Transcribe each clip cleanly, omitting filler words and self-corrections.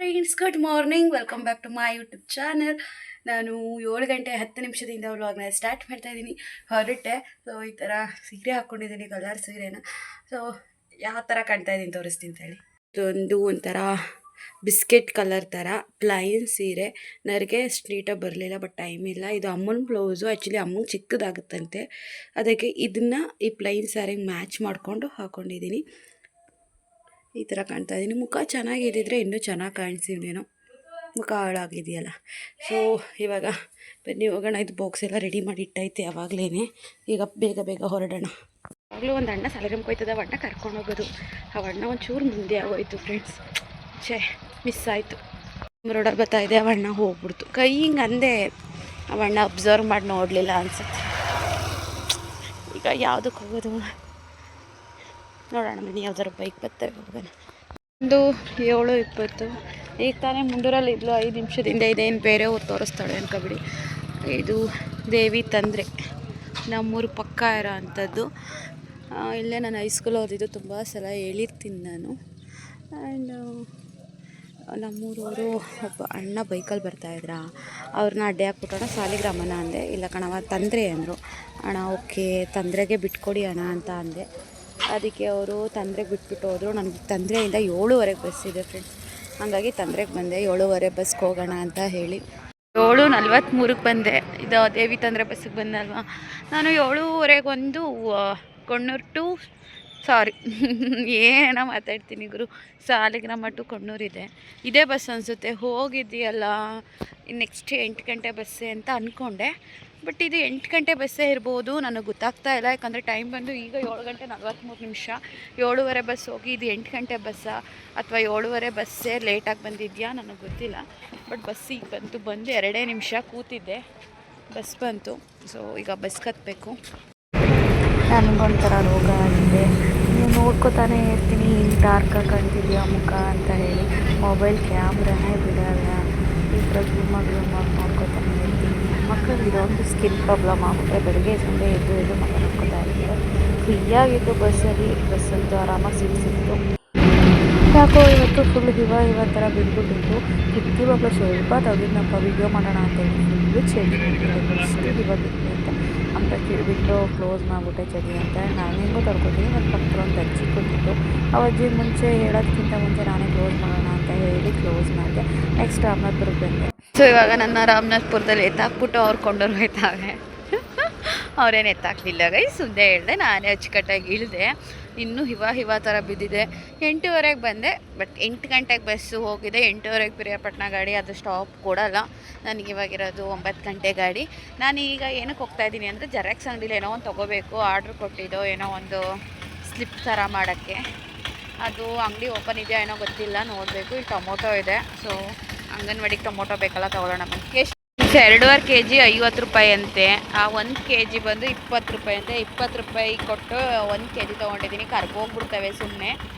Friends, good morning. Welcome back to my YouTube channel. ನಾನು 7 ಗಂಟೆ 10 ನಿಮಿಷದಿಂದ ವ್ಲಾಗ್ನ ಸ್ಟಾರ್ಟ್ ಮಾಡ್ತಾ ಇದ್ದೀನಿ. ಹೊರಟೆ. ಸೊ ಈ ಥರ ಸೀರೆ ಹಾಕ್ಕೊಂಡಿದ್ದೀನಿ, ಕಲರ್ ಸೀರೆನ. ಸೊ ಯಾವ ಥರ ಕಾಣ್ತಾ ಇದ್ದೀನಿ ತೋರಿಸ್ತೀನಿ ಹೇಳಿ. ಇದೊಂದು ಒಂಥರ ಬಿಸ್ಕೆಟ್ ಕಲರ್ ಥರ ಪ್ಲೈನ್ ಸೀರೆ. ನನಗೆ ಅಷ್ಟು ನೀಟಾಗಿ ಬರಲಿಲ್ಲ, ಬಟ್ ಟೈಮ್ ಇಲ್ಲ. ಇದು ಅಮ್ಮನ ಬ್ಲೌಸು. ಆ್ಯಕ್ಚುಲಿ ಅಮ್ಮಂಗೆ ಚಿಕ್ಕದಾಗುತ್ತಂತೆ, ಅದಕ್ಕೆ ಇದನ್ನು ಈ ಪ್ಲೈನ್ ಸ್ಯಾರಿಗೆ ಮ್ಯಾಚ್ ಮಾಡಿಕೊಂಡು ಹಾಕ್ಕೊಂಡಿದ್ದೀನಿ. ಈ ಥರ ಕಾಣ್ತಾ ಇದ್ದೀನಿ. ಮುಖ ಚೆನ್ನಾಗಿದ್ದಿದ್ರೆ ಇನ್ನೂ ಚೆನ್ನಾಗಿ ಕಾಣಿಸಿದ್ನೇನೋ, ಮುಖ ಹಾಳಾಗಿದೆಯಲ್ಲ. ಸೊ ಇವಾಗ ಬನ್ನಿ ಹೋಗೋಣ. ಇದು ಬಾಕ್ಸ್ ಎಲ್ಲ ರೆಡಿ ಮಾಡಿ ಇಟ್ಟೈತೆ ಯಾವಾಗಲೇ. ಈಗ ಬೇಗ ಬೇಗ ಹೊರಡೋಣ. ಯಾವಾಗಲೂ ಒಂದು ಅಣ್ಣ ಸಲಗಮ್ ಕೊಯ್ತದ, ಅಣ್ಣ ಕರ್ಕೊಂಡು ಹೋಗೋದು. ಆ ಅಣ್ಣ ಒಂಚೂರು ಮುಂದೆ ಆಗೋಯ್ತು ಫ್ರೆಂಡ್ಸ್. ಮಿಸ್ ಆಯಿತು. ರೋಡಲ್ಲಿ ಬರ್ತಾಯಿದೆ, ಅವಣ್ಣ ಹೋಗ್ಬಿಡ್ತು. ಕೈ ಹಿಂಗೆ ಅಂದೆ, ಅವಣ್ಣ ಅಬ್ಸರ್ವ್ ಮಾಡಿ ನೋಡಲಿಲ್ಲ ಅನ್ಸುತ್ತೆ. ಈಗ ಯಾವುದಕ್ಕೆ ಹೋಗೋದು ನೋಡೋಣ. ಬನ್ನಿ, ಯಾವ್ದಾದ್ರು ಬೈಕ್ ಬರ್ತವೆ, ಹೋಗೋಣ. 7:20. ಈಗ ತಾನೇ ಮುಂಡೂರಲ್ಲಿ ಇದ್ಲು, 5 ನಿಮಿಷದಿಂದ. ಇದೇನು ಬೇರೆ ಊರು ತೋರಿಸ್ತಾಳೆ ಅನ್ಕೊಬಿಡಿ. ಇದು ದೇವಿ ತಂದರೆ, ನಮ್ಮೂರು ಪಕ್ಕ ಇರೋ ಅಂಥದ್ದು. ಇಲ್ಲೇ ನಾನು ಹೈಸ್ಕೂಲ್ ಓದಿದ್ದು, ತುಂಬ ಸಲ ಹೇಳಿರ್ತೀನಿ ನಾನು. ಆ್ಯಂಡ್ ನಮ್ಮೂರವರು ಒಬ್ಬ ಅಣ್ಣ ಬೈಕಲ್ಲಿ ಬರ್ತಾಯಿದ್ರ, ಅವ್ರನ್ನ ಅಡ್ಡೆ ಹಾಕ್ಬಿಟ್ಟೋಣ. ಸಾಲಿಗ್ರಾಮನ ಅಂದೆ. ಇಲ್ಲ ಕಣವ ತಂದರೆ ಅಂದರು. ಅಣ್ಣ ಓಕೆ, ತಂದ್ರೆಗೆ ಬಿಟ್ಕೊಡಿ ಅಣ್ಣ ಅಂತ ಅಂದೆ. ಅದಕ್ಕೆ ಅವರು ತಂದ್ರೆಗೆ ಬಿಟ್ಬಿಟ್ಟು ಹೋದರು. ನನಗೆ ತಂದ್ರೆಯಿಂದ 7:15 ಬಸ್ ಇದೆ ಫ್ರೆಂಡ್ಸ್. ಹಾಗಾಗಿ ತಂದ್ರೆಗೆ ಬಂದೆ. 7:15 ಬಸ್ಗೆ ಹೋಗೋಣ ಅಂತ ಹೇಳಿ 7:43 ಬಂದೆ. ಇದು ದೇವಿ ತಂದ್ರೆ ಬಸ್ಸಿಗೆ ಬಂದಲ್ವಾ. ನಾನು 7:15 ಒಂದು ಕೊಣ್ಣೂರು ಟು ಏನೋ ಮಾತಾಡ್ತೀನಿ ಗುರು, ಸಾಲಿಗ್ರಾಮ ಟು ಕೊಣ್ಣೂರಿದೆ. ಇದೇ ಬಸ್ ಅನಿಸುತ್ತೆ. ಹೋಗಿದ್ದೀಯಲ್ಲ, ನೆಕ್ಸ್ಟ್ 8 ಗಂಟೆ ಬಸ್ಸೇ ಅಂತ ಅಂದ್ಕೊಂಡೆ. ಬಟ್ ಇದು 8 ಗಂಟೆ ಬಸ್ಸೇ ಇರ್ಬೋದು, ನನಗೆ ಗೊತ್ತಾಗ್ತಾ ಇಲ್ಲ. ಯಾಕಂದರೆ ಟೈಮ್ ಬಂದು ಈಗ 7:43. 7:15 ಬಸ್ ಹೋಗಿ ಇದು 8 ಗಂಟೆ ಬಸ್ಸಾ ಅಥವಾ 7:15 ಬಸ್ಸೇ ಲೇಟಾಗಿ ಬಂದಿದೆಯಾ ನನಗೆ ಗೊತ್ತಿಲ್ಲ. ಬಟ್ ಬಸ್ ಈಗ ಬಂತು. ಬಂದು 2 ನಿಮಿಷ ಕೂತಿದ್ದೆ, ಬಸ್ ಬಂತು. ಸೊ ಈಗ ಬಸ್ ಕತ್ತಬೇಕು. ನನಗೊಂಥರ ರೋಗ ಆಗಿದೆ. ನೀವು ನೋಡ್ಕೋತಾನೆ ಇರ್ತೀನಿ, ಹಿಂಗೆ ಡಾರ್ಕಾಗಿ ಕಾಣ್ತಿದೆಯಾ ಮುಖ ಅಂತ ಹೇಳಿ. ಮೊಬೈಲ್ ಕ್ಯಾಮ್ರಾನೇ ಬಿಡಲ್ಲ. ಈ ಥರ ಜೂಮಾಗಿ ನೋಡ್ಕೋತಾನೆ ಇರ್ತೀನಿ. ಮಕ್ಕಳಿಗೆ ಒಂದು ಸ್ಕಿನ್ ಪ್ರಾಬ್ಲಮ್ ಆಗುತ್ತೆ. ಬೆಳಗ್ಗೆ ಸಂಡೆ ಎದ್ದು ಮಕ್ಕ ನೋಡ್ಕೋತಾ ಇರ್ತಾರೆ. ಫ್ರೀಯಾಗಿತ್ತು ಬಸ್ಸಲ್ಲಿ. ಬಸ್ಸಂತೂ ಆರಾಮಾಗಿ ಸಿಕ್ತು. ಯಾಕೋ ಇವತ್ತು ಫುಲ್ ಹಿವ ಥರ ಬಿಟ್ಬಿಟ್ಟಿತ್ತು. ಇವಾಗ ಸ್ವಲ್ಪ ತೆಗೆದ್ನಪ್ಪ ವೀಡಿಯೋ ಮಾಡೋಣ ಅಂತ ಹೇಳಿ ಫುಲ್ಲು ಚಳಿ ಅಷ್ಟು ಹಿವಾಗಿತ್ತು ಅಂತ ವಿಂಡೋ ಕ್ಲೋಸ್ ಮಾಡಿಬಿಟ್ಟೆ ಚಳಿ ಅಂತ. ನಾನು ಹೆಂಗೋ ತಡ್ಕೊತೀನಿ. ನನ್ನ ಪಕ್ಕದ ಒಂದು ಅಜ್ಜಿ ಕೊಟ್ಟಿತ್ತು. ಆ ಅಜ್ಜಿ ಮುಂಚೆ ಹೇಳೋದಕ್ಕಿಂತ ಮುಂಚೆ ನಾನೇ ಕ್ಲೋಸ್ ಮಾಡೋಣ ಅಂತ ಹೇಳಿ ಕ್ಲೋಸ್ ಮಾಡಿದೆ. ನೆಕ್ಸ್ಟ್ ರಾಮನಾಥ್ಪುರಕ್ಕೆ ಬಂದೆ. ಸೊ ಇವಾಗ ನನ್ನ ರಾಮನಾಥ್ಪುರದಲ್ಲಿ ಎತ್ತಾಕ್ಬಿಟ್ಟು ಅವ್ರು ಕೊಂಡೋರು ಹೋಯ್ತಾವೆ. ಅವರೇನು ಎತ್ತಾಕಲಿಲ್ಲ ಗೈಸ್, ಸುಮ್ಮನೆ ಹೇಳಿದೆ. ನಾನೇ ಅಚ್ಚುಕಟ್ಟಾಗಿ ಇಳಿದೆ. ಇನ್ನೂ ಹಿವ ಥರ ಬಿದ್ದಿದೆ. 8:15 ಬಂದೆ. ಬಟ್ 8 ಗಂಟೆಗೆ ಬಸ್ಸು ಹೋಗಿದೆ. 8:15 ಪಿರಿಯಾಪಟ್ಟಣ ಗಾಡಿ, ಅದು ಸ್ಟಾಪ್ ಕೊಡಲ್ಲ. ನನಗೆ ಇವಾಗಿರೋದು 9 ಗಂಟೆ ಗಾಡಿ. ನಾನು ಈಗ ಏನಕ್ಕೆ ಹೋಗ್ತಾಯಿದ್ದೀನಿ ಅಂದರೆ, ಜೆರಾಕ್ಸ್ ಅಂಗಡಿಲಿ ಏನೋ ಒಂದು ತೊಗೋಬೇಕು. ಆರ್ಡ್ರ್ ಕೊಟ್ಟಿದ್ದು ಏನೋ ಒಂದು ಸ್ಲಿಪ್ ಥರ ಮಾಡೋಕ್ಕೆ. ಅದು ಅಂಗಡಿ ಓಪನ್ ಇದೆಯಾ ಏನೋ ಗೊತ್ತಿಲ್ಲ, ನೋಡಬೇಕು. ಇಲ್ಲಿ ಟೊಮೊಟೊ ಇದೆ. ಸೊ ಅಂಗನವಾಡಿಗೆ ಟೊಮೊಟೊ ಬೇಕಲ್ಲ, ತೊಗೊಳ್ಳೋಣ ಬನ್ನಿ. 2.5 kg 50 ರೂಪಾಯಿ ಅಂತೆ. ಆ 1 kg ಬಂದು 20 ರೂಪಾಯಿ ಅಂತೆ. 20 ರೂಪಾಯಿ ಕೊಟ್ಟು 1 kg ತೊಗೊಂಡಿದ್ದೀನಿ. ಕರ್ಗೋಗ್ಬಿಡ್ತವೆ ಸುಮ್ಮನೆ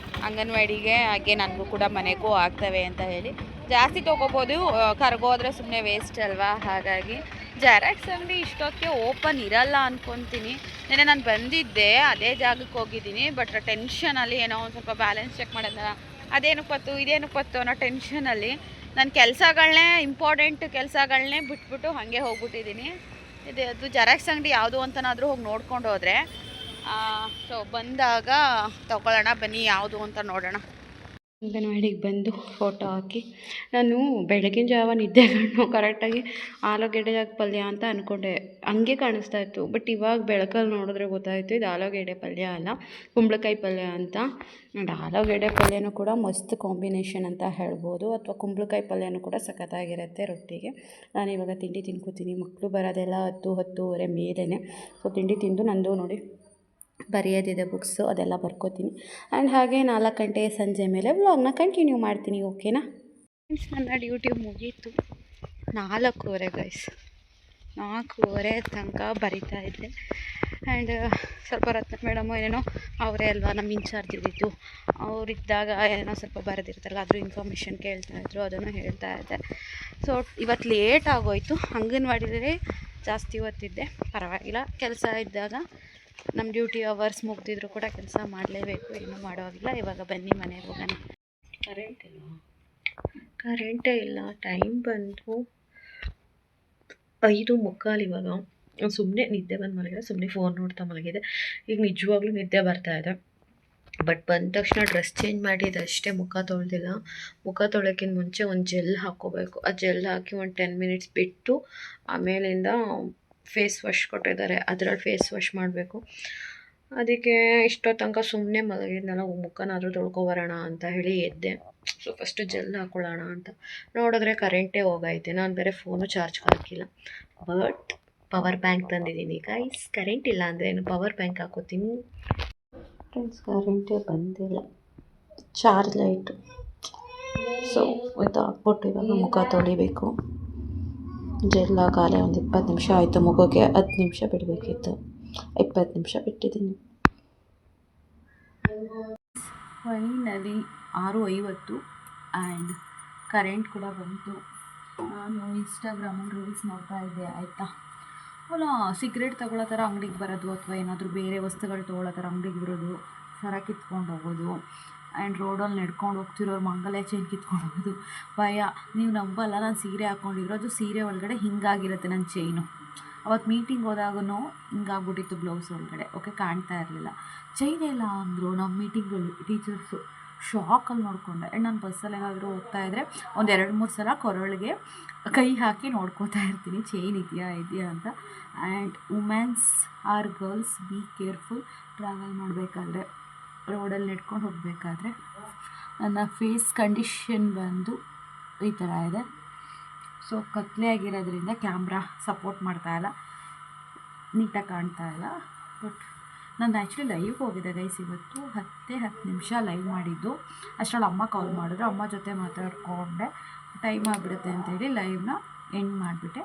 ಅಂಗನವಾಡಿಗೆ, ಹಾಗೆ ನನಗೂ ಕೂಡ ಮನೆಗೂ ಆಗ್ತವೆ ಅಂತ ಹೇಳಿ. ಜಾಸ್ತಿ ತೊಗೋಬೋದು, ಕರ್ಗೋದ್ರೆ ಸುಮ್ಮನೆ ವೇಸ್ಟ್ ಅಲ್ವಾ. ಹಾಗಾಗಿ ಜೆರಾಕ್ಸ್ ಅಂಗಡಿ ಇಷ್ಟೊತ್ತಿಗೆ ಓಪನ್ ಇರಲ್ಲ ಅಂದ್ಕೊತೀನಿ. ನೆನ್ನೆ ನಾನು ಬಂದಿದ್ದೆ, ಅದೇ ಜಾಗಕ್ಕೆ ಹೋಗಿದ್ದೀನಿ. ಬಟ್ ಟೆನ್ಷನಲ್ಲಿ ಏನೋ ಒಂದು ಸ್ವಲ್ಪ ಬ್ಯಾಲೆನ್ಸ್ ಚೆಕ್ ಮಾಡೋದಲ್ಲ, ಅದೇನಕ್ಕೆ ಪತ್ತು ಇದೇನಕ್ಕೆ ಪತ್ತು ಅನ್ನೋ ಟೆನ್ಷನಲ್ಲಿ ನನ್ನ ಕೆಲಸಗಳನ್ನೇ, ಇಂಪಾರ್ಟೆಂಟ್ ಕೆಲಸಗಳನ್ನೇ ಬಿಟ್ಬಿಟ್ಟು ಹಾಗೆ ಹೋಗ್ಬಿಟ್ಟಿದ್ದೀನಿ. ಅದು ಜೆರಾಕ್ಸ್ ಅಂಗಡಿ ಯಾವುದು ಅಂತನಾದರೂ ಹೋಗಿ ನೋಡ್ಕೊಂಡು ಹೋದರೆ, ಸೊ ಬಂದಾಗ ತೊಗೊಳ್ಳೋಣ ಬನ್ನಿ, ಯಾವುದು ಅಂತ ನೋಡೋಣ. ಅಂಗನವಾಡಿಗೆ ಬಂದು ಫೋಟೋ ಹಾಕಿ, ನಾನು ಬೆಳಗಿನ ಜಾವ ನಿದ್ದೆಗಳನ್ನು ಕರೆಕ್ಟಾಗಿ ಆಲೂಗೆಡ್ಡೆ ಪಲ್ಯ ಅಂತ ಅಂದ್ಕೊಂಡೆ. ಹಂಗೆ ಕಾಣಿಸ್ತಾ ಇತ್ತು. ಬಟ್ ಇವಾಗ ಬೆಳಕಲ್ಲಿ ನೋಡಿದ್ರೆ ಗೊತ್ತಾಯಿತು ಇದು ಆಲೂಗೆಡ್ಡೆ ಪಲ್ಯ ಅಲ್ಲ, ಕುಂಬಳಕಾಯಿ ಪಲ್ಯ ಅಂತ. ಆ್ಯಂಡ್ ಆಲೂಗೆಡ್ಡೆ ಪಲ್ಯನೂ ಕೂಡ ಮಸ್ತ್ ಕಾಂಬಿನೇಷನ್ ಅಂತ ಹೇಳ್ಬೋದು. ಅಥವಾ ಕುಂಬಳಕಾಯಿ ಪಲ್ಯನೂ ಕೂಡ ಸಖತ್ತಾಗಿರುತ್ತೆ ರೊಟ್ಟಿಗೆ. ನಾನು ಇವಾಗ ತಿಂಡಿ ತಿನ್ಕೋತೀನಿ. ಮಕ್ಕಳು ಬರೋದೆಲ್ಲ 10-10:30 ಮೇಲೇ. ಸೊ ತಿಂಡಿ ತಿಂದು ನಂದು ನೋಡಿ ಬರೆಯೋದಿದೆ ಬುಕ್ಸು, ಅದೆಲ್ಲ ಬರ್ಕೋತೀನಿ. ಆ್ಯಂಡ್ ಹಾಗೆ 4 ಗಂಟೆ ಸಂಜೆ ಮೇಲೆ ವ್ಲಾಗ್ನ ಕಂಟಿನ್ಯೂ ಮಾಡ್ತೀನಿ. ಓಕೆನಾ ಫ್ರೆಂಡ್ಸ್? ನನ್ನ ಡ್ಯೂಟಿ ಮುಗೀತು 4:15 ಗೈಸ್. 4:15 ತನಕ ಬರಿತಾ ಇದ್ದೆ. ಆ್ಯಂಡ್ ಸ್ವಲ್ಪ ರತ್ನ ಮೇಡಮು ಏನೇನೋ, ಅವರೇ ಅಲ್ವಾ ನಮ್ಮ ಇನ್ಚಾರ್ಜ್ ಇದ್ದಿದ್ದು, ಅವರಿದ್ದಾಗ ಏನೋ ಸ್ವಲ್ಪ ಬರೆದಿರ್ತಾರಲ್ಲ ಅದ್ರ ಇನ್ಫಾರ್ಮೇಷನ್ ಕೇಳ್ತಾಯಿದ್ರು, ಅದನ್ನು ಹೇಳ್ತಾ ಇದ್ದೆ. ಸೊ ಇವತ್ತು ಲೇಟ್ ಆಗೋಯಿತು. ಅಂಗನವಾಡಿಯಲ್ಲಿ ಜಾಸ್ತಿ ಹೊತ್ತಿದ್ದೆ, ಪರವಾಗಿಲ್ಲ. ಕೆಲಸ ಇದ್ದಾಗ ನಮ್ಮ ಡ್ಯೂಟಿ ಅವರ್ಸ್ ಮುಗ್ದಿದ್ರು ಕೂಡ ಕೆಲಸ ಮಾಡಲೇಬೇಕು, ಏನೂ ಮಾಡೋವಾಗಿಲ್ಲ. ಇವಾಗ ಬನ್ನಿ ಮನೆಗೆ ಹೋಗೋಣ. ಕರೆಂಟ್ ಇಲ್ಲ, ಕರೆಂಟೇ ಇಲ್ಲ. ಟೈಮ್ ಬಂದು 5:45 ಇವಾಗ. ಸುಮ್ಮನೆ ನಿದ್ದೆ ಬಂದು ಮಲಗಿದೆ, ಸುಮ್ಮನೆ ಫೋನ್ ನೋಡ್ತಾ ಮಲಗಿದೆ. ಈಗ ನಿಜವಾಗ್ಲೂ ನಿದ್ದೆ ಬರ್ತಾ ಇದೆ. ಬಟ್ ಬಂದ ತಕ್ಷಣ ಡ್ರೆಸ್ ಚೇಂಜ್ ಮಾಡಿದಷ್ಟೇ, ಮುಖ ತೊಳೆದಿಲ್ಲ. ಮುಖ ತೊಳೋಕ್ಕಿಂತ ಮುಂಚೆ ಒಂದು ಜೆಲ್ ಹಾಕ್ಕೋಬೇಕು. ಆ ಜೆಲ್ ಹಾಕಿ ಒಂದು 10 ಮಿನಿಟ್ಸ್ ಬಿಟ್ಟು ಆಮೇಲಿಂದ ಫೇಸ್ ವಾಶ್ ಕೊಟ್ಟಿದ್ದಾರೆ, ಅದರಲ್ಲಿ ಫೇಸ್ ವಾಶ್ ಮಾಡಬೇಕು. ಅದಕ್ಕೆ ಇಷ್ಟೋ ತನಕ ಸುಮ್ಮನೆ ಮಲಗಿದ್ನಲ್ಲ, ಮುಖನಾದರೂ ತೊಳ್ಕೊಬರೋಣ ಅಂತ ಹೇಳಿ ಎದ್ದೆ. ಸೊ ಫಸ್ಟು ಜೆಲ್ ಹಾಕ್ಕೊಳ್ಳೋಣ ಅಂತ ನೋಡಿದ್ರೆ ಕರೆಂಟೇ ಹೋಗೈತೆ. ನಾನು ಬೇರೆ ಫೋನು ಚಾರ್ಜ್ಗೆ ಹಾಕಿಲ್ಲ. ಬಟ್ ಪವರ್ ಬ್ಯಾಂಕ್ ತಂದಿದ್ದೀನಿ ಗೈಸ್. ಕರೆಂಟ್ ಇಲ್ಲ ಅಂದರೆ ಏನು ಪವರ್ ಬ್ಯಾಂಕ್ ಹಾಕೋತೀನಿ ಫ್ರೆಂಡ್ಸ್. ಕರೆಂಟೇ ಬಂದಿಲ್ಲ, ಚಾರ್ಜ್ ಲೈಟು. ಸೊ ಇದು ಹಾಕ್ಬಿಟ್ಟು ಇವಾಗ ಮುಖ ತೊಳಿಬೇಕು. ಜೆಲ್ ಹಾಕಾಲೆ ಒಂದು 20 ನಿಮಿಷ ಆಯಿತು. ಮುಖಕ್ಕೆ 10 ನಿಮಿಷ ಬಿಡಬೇಕಿತ್ತು, 20 ನಿಮಿಷ ಬಿಟ್ಟಿದ್ದೀನಿ. ಫೈನಲಿ 6:50 ಆ್ಯಂಡ್ ಕರೆಂಟ್ ಕೂಡ ಬಂತು. ನಾನು ಇನ್ಸ್ಟಾಗ್ರಾಮಲ್ಲಿ ರೀಲ್ಸ್ ನೋಡ್ತಾ ಇದ್ದೆ ಆಯಿತಾ. ಅಲ್ಲ, ಸಿಗ್ರೆಟ್ ತಗೊಳ್ಳೋ ಥರ ಅಂಗಡಿಗೆ ಬರೋದು, ಅಥವಾ ಏನಾದರೂ ಬೇರೆ ವಸ್ತುಗಳು ತೊಗೊಳ್ಳೋ ಥರ ಅಂಗಡಿಗೆ ಬರೋದು, ಸರ ಕಿತ್ಕೊಂಡು ಹೋಗೋದು, ಆ್ಯಂಡ್ ರೋಡಲ್ಲಿ ನಡ್ಕೊಂಡು ಹೋಗ್ತಿರೋರು ಮಂಗಲ ಚೈನ್ ಕಿತ್ಕೊಂಡು ಹೋಗೋದು. ಭಯ, ನೀವು ನಂಬಲ್ಲ, ನಾನು ಸೀರೆ ಹಾಕ್ಕೊಂಡಿರೋದು, ಸೀರೆ ಒಳಗಡೆ ಹಿಂಗಾಗಿರುತ್ತೆ ನನ್ನ ಚೈನು. ಅವತ್ತು ಮೀಟಿಂಗ್ ಹೋದಾಗೂ ಹಿಂಗಾಗ್ಬಿಟ್ಟಿತ್ತು ಬ್ಲೌಸ್ ಒಳಗಡೆ. ಓಕೆ, ಕಾಣ್ತಾ ಇರಲಿಲ್ಲ. ಚೈನ್ ಇಲ್ಲ ಅಂದರು ನಮ್ಮ ಮೀಟಿಂಗಲ್ಲಿ ಟೀಚರ್ಸು. ಶಾಕಲ್ಲಿ ನೋಡಿಕೊಂಡೆ. ಆ್ಯಂಡ್ ನಾನು ಬಸ್ಸಲ್ಲಿ ಏನಾದರೂ ಹೋಗ್ತಾಯಿದ್ರೆ ಒಂದು 2-3 ಸಲ ಕೊರಳಿಗೆ ಕೈ ಹಾಕಿ ನೋಡ್ಕೋತಾ ಇರ್ತೀನಿ, ಚೈನ್ ಇದೆಯಾ ಅಂತ. And womens or girls be careful travel ಮಾಡಬೇಕಾದ್ರೆ, ರೋಡಲ್ಲಿ ನಡ್ಕೊಂಡು ಹೋಗಬೇಕಾದ್ರೆ. ನನ್ನ ಫೇಸ್ ಕಂಡೀಷನ್ ಬಂದು ಈ ಥರ ಇದೆ. ಸೊ ಕತ್ಲೆ ಆಗಿರೋದ್ರಿಂದ ಕ್ಯಾಮ್ರಾ ಸಪೋರ್ಟ್ ಮಾಡ್ತಾಯಿಲ್ಲ, ನೀಟಾಗಿ ಕಾಣ್ತಾ ಇಲ್ಲ. ಬಟ್ ನಾನು ಆ್ಯಕ್ಚುಲಿ ಲೈವ್ಗೆ ಹೋಗಿದ್ದೆ ಗೈಸ್ ಇವತ್ತು. 10 ನಿಮಿಷ ಲೈವ್ ಮಾಡಿದ್ದು. ಅಷ್ಟರಲ್ಲಿ ಅಮ್ಮ ಕಾಲ್ ಮಾಡಿದ್ರು, ಅಮ್ಮ ಜೊತೆ ಮಾತಾಡಿಕೊಂಡೆ. ಟೈಮ್ ಆಗಿಬಿಡುತ್ತೆ ಅಂತೇಳಿ ಲೈವ್ನ ಎಂಡ್ ಮಾಡಿಬಿಟ್ಟೆ.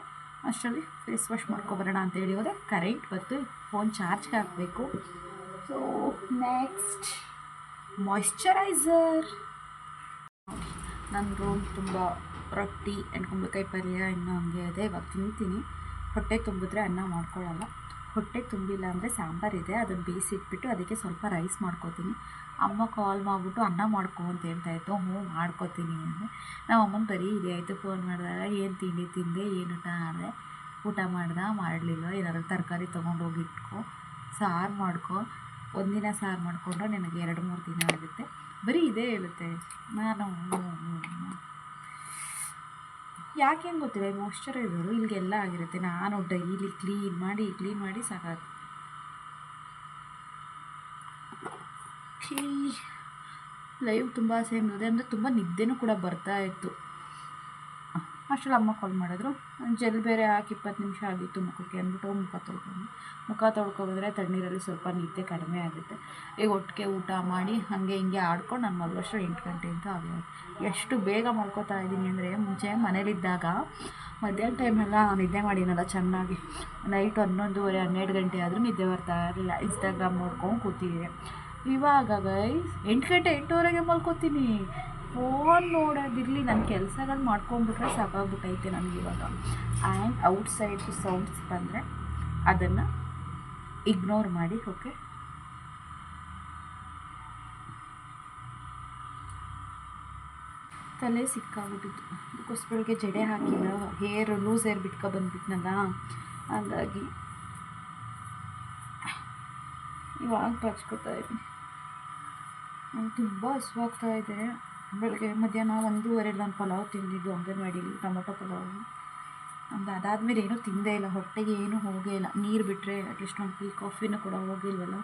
ಅಷ್ಟರಲ್ಲಿ ಫೇಸ್ ವಾಶ್ ಮಾಡ್ಕೊಬರೋಣ ಅಂತೇಳಿ ಹೋದೆ. ಕರೆಂಟ್ ಬಂತು, ಫೋನ್ ಚಾರ್ಜ್ಗೆ ಹಾಕಬೇಕು. So next moisturiser. ನನ್ನ ರೂಮ್ ತುಂಬ ರೊಟ್ಟಿ ಆ್ಯಂಡ್ ಕುಂಬಳಕಾಯಿ ಪಲ್ಯ ಇನ್ನೂ ಹಂಗೆ ಇದೆ. ಇವಾಗ ತಿಂತೀನಿ. ಹೊಟ್ಟೆ ತುಂಬಿದ್ರೆ ಅನ್ನ ಮಾಡ್ಕೊಳ್ಳಲ್ಲ. ಹೊಟ್ಟೆ ತುಂಬಿಲ್ಲ ಅಂದರೆ ಸಾಂಬಾರಿದೆ, ಅದನ್ನು ಬೇಯಿಸಿಟ್ಬಿಟ್ಟು ಅದಕ್ಕೆ ಸ್ವಲ್ಪ ರೈಸ್ ಮಾಡ್ಕೋತೀನಿ. ಅಮ್ಮ ಕಾಲ್ ಮಾಡಿಬಿಟ್ಟು ಅನ್ನ ಮಾಡ್ಕೊ ಅಂತ ಹೇಳ್ತಾಯಿತ್ತು. ಹ್ಞೂ ಮಾಡ್ಕೋತೀನಿ ಅಂದರೆ ನಮ್ಮ ಅಮ್ಮನ ಬರೀ ಇದೆ ಆಯಿತು. ಫೋನ್ ಮಾಡಿದಾಗ ಏನು ತಿಂಡಿ ತಿಂದೆ, ಏನು ಊಟ ಮಾಡಿದೆ, ಊಟ ಮಾಡಲಿಲ್ಲ, ಏನಾದ್ರು ತರಕಾರಿ ತೊಗೊಂಡೋಗಿ ಇಟ್ಕೊ, ಸಾರು ಮಾಡ್ಕೊ. ಒಂದಿನ ಸಾರು ಮಾಡಿಕೊಂಡ್ರೆ ನನಗೆ 2-3 ದಿನ ಆಗುತ್ತೆ. ಬರೀ ಇದೇ ಹೇಳುತ್ತೆ. ನಾನು ಯಾಕೆ ಹೆಂಗೆ ಗೊತ್ತಿಲ್ಲ, ಈ ಮಾಯ್ಶ್ಚರೈಸರು ಇಲ್ಲಿಗೆಲ್ಲ ಆಗಿರುತ್ತೆ. ನಾನು ಡೈಲಿ ಕ್ಲೀನ್ ಮಾಡಿ ಸಾಕಾಗುತ್ತೆ. ಲೈವ್ ತುಂಬ ಸೇಮ್ ಇದೆ ಅಂದರೆ ತುಂಬ ನಿದ್ದೆನೂ ಕೂಡ ಬರ್ತಾಯಿತ್ತು. ಅಷ್ಟರಲ್ಲಿ ಅಮ್ಮ ಕಾಲ್ ಮಾಡಿದ್ರು. ಜೆಲ್ ಬೇರೆ ಹಾಕಿ 20 ನಿಮಿಷ ಆಗಿತ್ತು ಮುಖಕ್ಕೆ ಅಂದ್ಬಿಟ್ಟು ಮುಖ ತೊಳ್ಕೊಂಡ್ರೆ ತಣ್ಣೀರಲ್ಲಿ ಸ್ವಲ್ಪ ನಿದ್ದೆ ಕಡಿಮೆ ಆಗುತ್ತೆ. ಈಗ ಒಟ್ಟಿಗೆ ಊಟ ಮಾಡಿ ಹಾಗೆ ಹಿಂಗೆ ಆಡ್ಕೊಂಡು ನಾನು ಮಲಗೋಷ್ಟು 8 ಗಂಟೆ ಅಂತ ಆಗಿದೆ. ಎಷ್ಟು ಬೇಗ ಮಲ್ಕೋತಾ ಇದ್ದೀನಿ ಅಂದರೆ, ಮುಂಚೆ ಮನೇಲಿದ್ದಾಗ ಮಧ್ಯಾಹ್ನ ಟೈಮೆಲ್ಲ ನಿದ್ದೆ ಮಾಡಿನಲ್ಲ ಚೆನ್ನಾಗಿ, ನೈಟ್ 11:30-12 ಗಂಟೆ ಆದರೂ ನಿದ್ದೆ ಬರ್ತಾ ಇರಲಿಲ್ಲ. ಇನ್ಸ್ಟಾಗ್ರಾಮ್ ನೋಡ್ಕೊಂಡು ಕೂತಿದ್ದೆ. ಇವಾಗ ಗೈಸ್ 8 ಗಂಟೆ 8:30ಗೆ ಮಲ್ಕೋತೀನಿ. ಫೋನ್ ನೋಡೋದಿರಲಿ, ನನ್ನ ಕೆಲಸಗಳು ಮಾಡ್ಕೊಂಡ್ಬಿಟ್ರೆ ಸಾಕಾಗ್ಬಿಟ್ಟೈತೆ ನನಗಿವಾಗ. ಆ್ಯಂಡ್ ಔಟ್ಸೈಡ್ ಸೌಂಡ್ಸ್ ಬಂದರೆ ಅದನ್ನು ಇಗ್ನೋರ್ ಮಾಡಿ. ಓಕೆ, ತಲೆ ಸಿಕ್ಕಾಗ್ಬಿಟ್ಟಿತ್ತು. ಅದಕ್ಕೋಸ್ಕರಕ್ಕೆ ಜಡೆ ಹಾಕಿಲ್ಲ, ಲೂಸ್ ಹೇರ್ ಬಂದುಬಿಟ್ನಲ್ಲ, ಹಾಗಾಗಿ ಇವಾಗ ಪಚ್ಕೋತಾ ಇದ್ದೀನಿ. ನಂಗೆ ತುಂಬ ಹಸುವಾಗ್ತಾ ಇದೆ. ಬೆಳಗ್ಗೆ ಮಧ್ಯಾಹ್ನ 1:30 ನಾನು ಪಲಾವ್ ತಿಂದಿದ್ದು ಅಂಗನವಾಡಿಲಿ, ಟೊಮೊಟೊ ಪಲಾವ್. ಅದಾದಮೇಲೆ ಏನೂ ತಿಂದೇ ಇಲ್ಲ, ಹೊಟ್ಟೆಗೆ ಏನೂ ಹೋಗೇ ಇಲ್ಲ. ನೀರು ಬಿಟ್ಟರೆ ಅಟ್ಲೀಸ್ಟ್ ಒಂದು ಟೀ ಕಾಫಿನೂ ಕೂಡ ಹೋಗಿಲ್ವಲ್ಲ.